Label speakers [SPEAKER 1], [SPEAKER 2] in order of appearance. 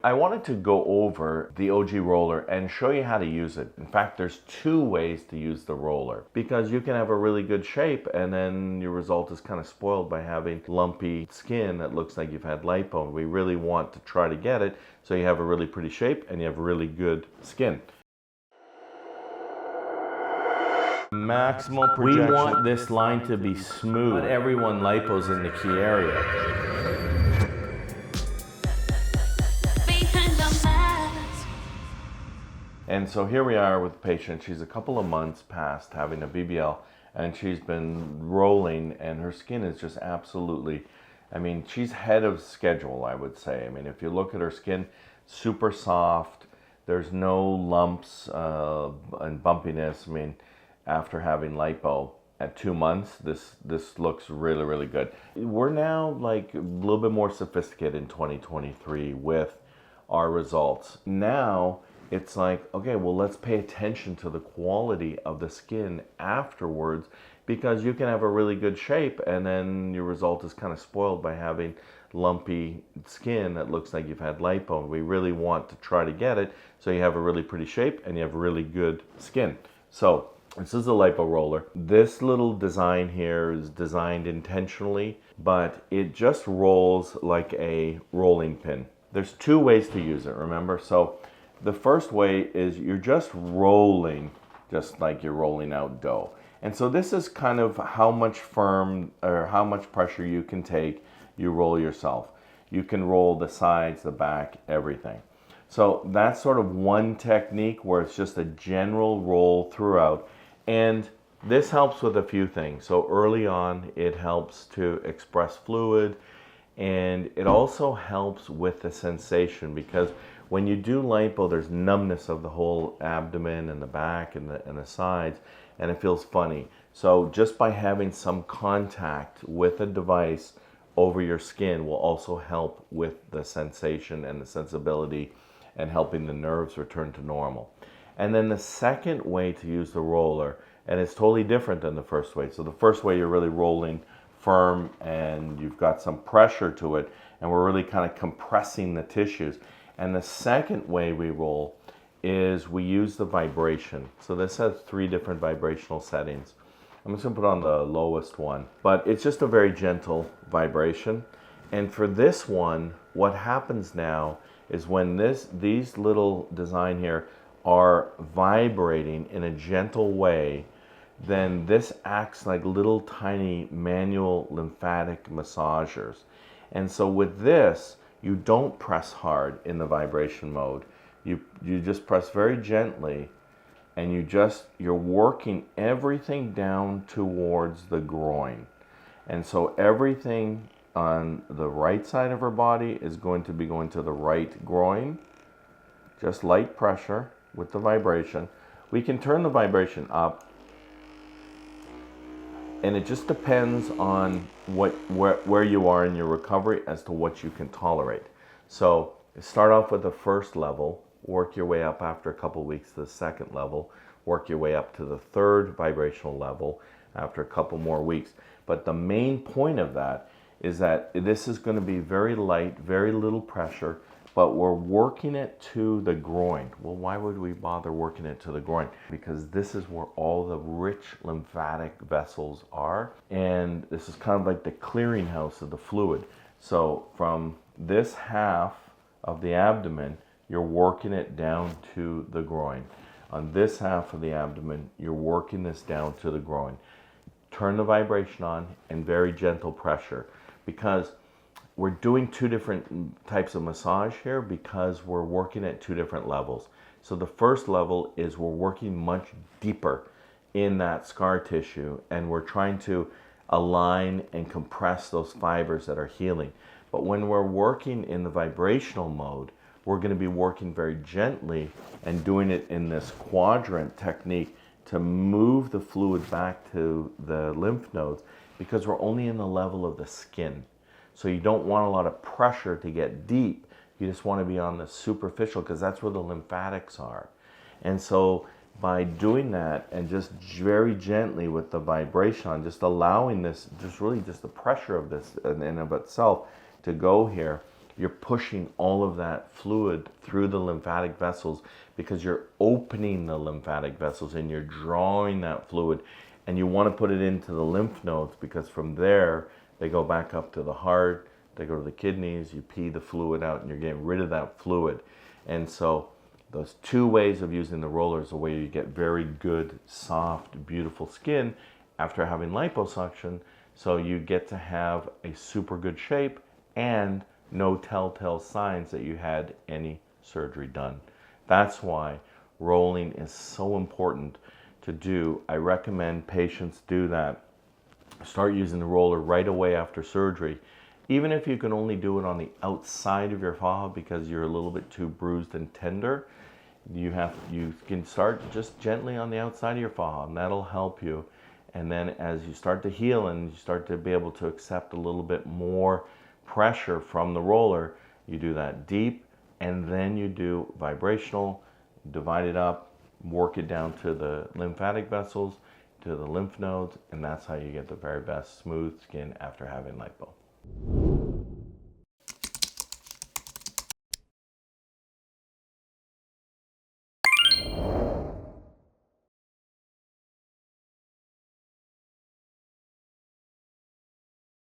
[SPEAKER 1] I wanted to go over the Ogee Roller and show you how to use it. In fact, there's two ways to use the roller, because you can have a really good shape and then your result is kind of spoiled by having lumpy skin that looks like you've had lipo. We really want to try to get it so you have a really pretty shape and you have really good skin. Maximal projection. We want this line to be smooth. Not everyone lipo's in the key area. And so here we are with the patient. She's a couple of months past having a BBL and she's been rolling and her skin is just absolutely, I mean, she's ahead of schedule, I would say. I mean, if you look at her skin, super soft, there's no lumps and bumpiness. I mean, after having lipo at 2 months, this looks really, really good. We're now like a little bit more sophisticated in 2023 with our results. Now, it's like, okay, well, let's pay attention to the quality of the skin afterwards, because you can have a really good shape and then your result is kind of spoiled by having lumpy skin that looks like you've had lipo. We really want to try to get it so you have a really pretty shape and you have really good skin. So this is a lipo roller. This little design here is designed intentionally, but it just rolls like a rolling pin. There's two ways to use it, remember? So the first way is you're just rolling, just like you're rolling out dough. And so this is kind of how much firm or how much pressure you can take, you roll yourself. You can roll the sides, the back, everything. So that's sort of one technique where it's just a general roll throughout. And this helps with a few things. So early on, it helps to express fluid, and it also helps with the sensation, because when you do lipo, there's numbness of the whole abdomen and the back and the sides, and it feels funny. So just by having some contact with a device over your skin will also help with the sensation and the sensibility and helping the nerves return to normal. And then the second way to use the roller, and it's totally different than the first way. So the first way, you're really rolling firm and you've got some pressure to it, and we're really kind of compressing the tissues. And the second way we roll is we use the vibration. So this has 3 different vibrational settings. I'm just gonna put on the lowest one, but it's just a very gentle vibration. And for this one, what happens now is when these little design here are vibrating in a gentle way, then this acts like little tiny manual lymphatic massagers. And so with this, you don't press hard in the vibration mode. You just press very gently, and you're working everything down towards the groin. And so everything on the right side of her body is going to be going to the right groin. Just light pressure with the vibration. We can turn the vibration up, and it just depends on where you are in your recovery as to what you can tolerate. So start off with the first level, work your way up after a couple weeks to the second level, work your way up to the third vibrational level after a couple more weeks. But the main point of that is that this is going to be very light, very little pressure, but we're working it to the groin. Well, why would we bother working it to the groin? Because this is where all the rich lymphatic vessels are, and this is kind of like the clearinghouse of the fluid. So from this half of the abdomen, you're working it down to the groin. On this half of the abdomen, you're working this down to the groin. Turn the vibration on and very gentle pressure, because we're doing 2 different types of massage here because we're working at 2 different levels. So the first level is we're working much deeper in that scar tissue, and we're trying to align and compress those fibers that are healing. But when we're working in the vibrational mode, we're going to be working very gently and doing it in this quadrant technique to move the fluid back to the lymph nodes, because we're only in the level of the skin. So you don't want a lot of pressure to get deep. You just want to be on the superficial, because that's where the lymphatics are. And so by doing that and just very gently with the vibration, just allowing this, just really just the pressure of this in and of itself to go here, you're pushing all of that fluid through the lymphatic vessels because you're opening the lymphatic vessels and you're drawing that fluid. And you want to put it into the lymph nodes because from there, they go back up to the heart, they go to the kidneys, you pee the fluid out and you're getting rid of that fluid. And so those two ways of using the roller is the way you get very good, soft, beautiful skin after having liposuction. So you get to have a super good shape and no telltale signs that you had any surgery done. That's why rolling is so important to do. I recommend patients do that. Start using the roller right away after surgery. Even if you can only do it on the outside of your faja because you're a little bit too bruised and tender, you can start just gently on the outside of your faja, and that'll help you. And then as you start to heal and you start to be able to accept a little bit more pressure from the roller, you do that deep, and then you do vibrational, divide it up, work it down to the lymphatic vessels, to the lymph nodes, and that's how you get the very best smooth skin after having lipo.